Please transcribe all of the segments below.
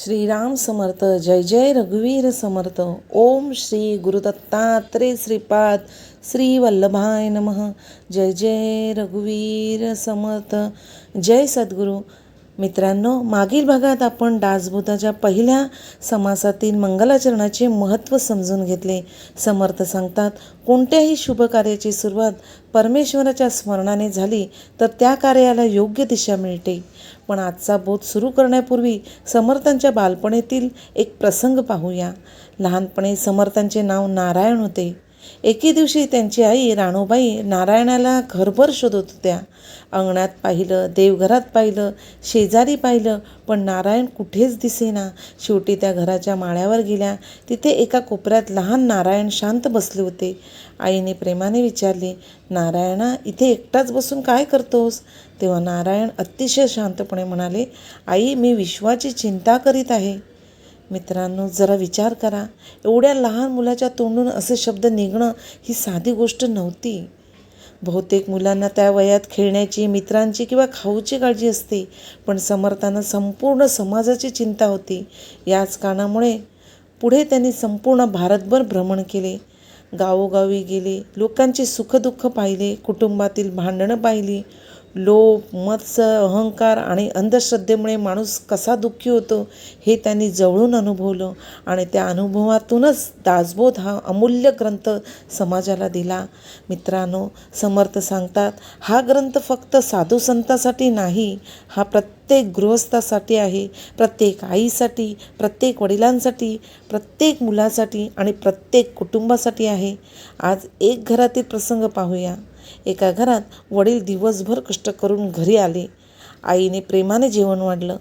श्रीराम समर्थ. जय जय रघुवीर समर्थ. ओम श्री गुरुदत्तात्रेय श्रीपाद श्री वल्लभाय नमः. जय जय रघुवीर समर्थ. जय सद्गुरू. मित्रांनो, मागील भागात आपण दासबोधाच्या पहिल्या समासातील मंगलाचरणाचे महत्त्व समजून घेतले. समर्थ सांगतात, कोणत्याही शुभ कार्याची सुरुवात परमेश्वराच्या स्मरणाने झाली तर त्या कार्याला योग्य दिशा मिळते. पण आजचा बोध सुरू करण्यापूर्वी समर्थांच्या बालपणीतील एक प्रसंग पाहूया. लहानपणी समर्थांचे नाव नारायण होते. एके दिवशी त्यांची आई राणूबाई नारायणाला घरभर शोधत होत्या. अंगणात पाहिलं, देवघरात पाहिलं, शेजारी पाहिलं, पण नारायण कुठेच दिसेना. शेवटी त्या घराच्या माळ्यावर गेल्या. तिथे एका कोपऱ्यात लहान नारायण शांत बसले होते. आईने प्रेमाने विचारले, नारायणा, इथे एकटाच बसून काय करतोस? तेव्हा नारायण अतिशय शांतपणे म्हणाले, आई, मी विश्वाची चिंता करीत आहे. मित्रांनो, जरा विचार करा, एवढ्या लहान मुलाच्या तोंडून असे शब्द निघणं ही साधी गोष्ट नव्हती. बहुतेक मुलांना त्या वयात खेळण्याची, मित्रांची किंवा खाऊची काळजी असते, पण समर्थांना संपूर्ण समाजाची चिंता होती. याच कारणामुळे पुढे त्यांनी संपूर्ण भारतभर भ्रमण केले, गावोगावी गेले, लोकांची सुखदुःख पाहिले, कुटुंबातील भांडणं पाहिली. लोभ, मत्सर, अहंकार आणि अंधश्रद्धेमुळे माणूस कसा दुःखी होतो हे त्यांनी जवळून अनुभवलं आणि त्या अनुभवातूनच दासबोध हा अमूल्य ग्रंथ समाजाला दिला. मित्रांनो, समर्थ सांगतात, हा ग्रंथ फक्त साधू संतांसाठी नाही, हा प्रत्येक गृहस्थासाठी आहे, प्रत्येक आईसाठी, प्रत्येक वडिलांसाठी, प्रत्येक मुलासाठी आणि प्रत्येक कुटुंबासाठी आहे. आज एक घरातील प्रसंग पाहूया. एका घरात वडील दिवसभर कष्ट करून घरी आले. आईने प्रेमाने जेवण वाढलं,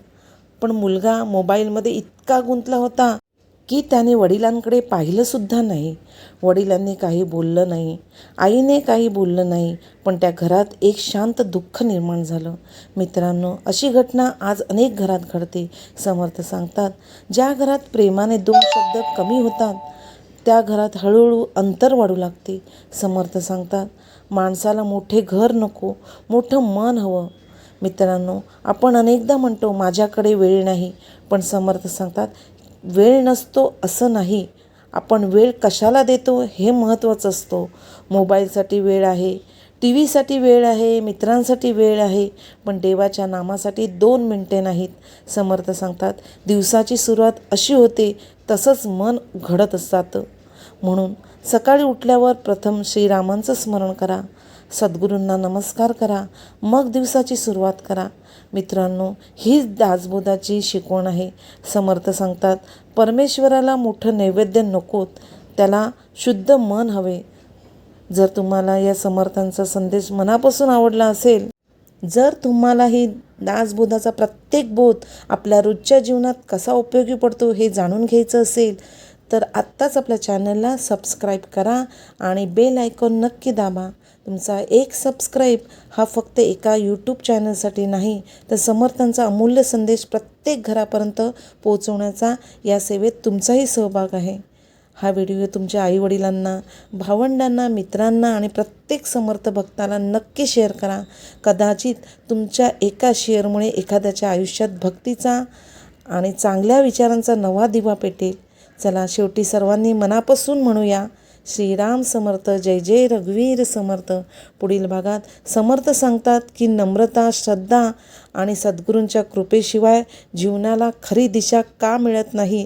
पण मुलगा मोबाईलमध्ये इतका गुंतला होता की त्याने वडिलांकडे पाहिलंसुद्धा नाही. वडिलांनी काही बोललं नाही, आईने काही बोललं नाही, पण त्या घरात एक शांत दुःख निर्माण झालं. मित्रांनो, अशी घटना आज अनेक घरात घडते. समर्थ सांगतात, ज्या घरात प्रेमाने दोन शब्द कमी होतात त्या घरात हळूहळू अंतर वाढू लागते. समर्थ सांगतात, माणसाला मोठे घर नको, मोठं मन हवं. मित्रांनो, आपण अनेकदा म्हणतो माझ्याकडे वेळ नाही, पण समर्थ सांगतात, वेळ नसतो असं नाही, आपण वेळ कशाला देतो हे महत्त्वाचं असतो. मोबाईलसाठी वेळ आहे, टी व्हीसाठी वेळ आहे, मित्रांसाठी वेळ आहे, पण देवाच्या नामासाठी 2 मिनिटे नाहीत. समर्थ सांगतात, दिवसाची सुरुवात अशी होते तसंच मन घडत असतं. म्हणून सकाळी उठल्यावर प्रथम श्रीरामांचं स्मरण करा, सद्गुरूंना नमस्कार करा, मग दिवसाची सुरुवात करा. मित्रांनो, हीच दासबोधाची शिकवण आहे. समर्थ सांगतात, परमेश्वराला मोठं नैवेद्य नकोत, त्याला शुद्ध मन हवे. जर तुम्हाला या समर्थांचा संदेश मनापासून आवडला असेल, जर तुम्हाला ही दासबोधाचा प्रत्येक बोध आपल्या रोजच्या जीवनात कसा उपयोगी पडतो हे जाणून घ्यायचं असेल, तर आत्ताच आपल्या चॅनलला सबस्क्राईब करा आणि बेल आयकॉन नक्की दाबा. तुमचा एक सबस्क्राईब हा फक्त एका यूट्यूब चॅनलसाठी नाही, तर समर्थांचा अमूल्य संदेश प्रत्येक घरापर्यंत पोहोचवण्याचा या सेवेत तुमचाही सहभाग आहे. हा व्हिडिओ तुमच्या आईवडिलांना, भावंडांना, मित्रांना आणि प्रत्येक समर्थ भक्ताला नक्की शेअर करा. कदाचित तुमच्या एका शेअरमुळे एखाद्याच्या आयुष्यात भक्तीचा आणि चांगल्या विचारांचा नवा दिवा पेटेल. चला, शेवटी सर्वांनी मनापासून म्हणूया, श्रीराम समर्थ. जय जय रघुवीर समर्थ. पुढील भागात समर्थ सांगतात की नम्रता, श्रद्धा आणि सद्गुरूंच्या कृपेशिवाय जीवनाला खरी दिशा का मिळत नाही,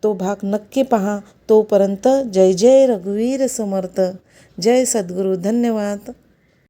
तो भाग नक्की पहा. तोपर्यंत जय जय रघुवीर समर्थ. जय सद्गुरू. धन्यवाद.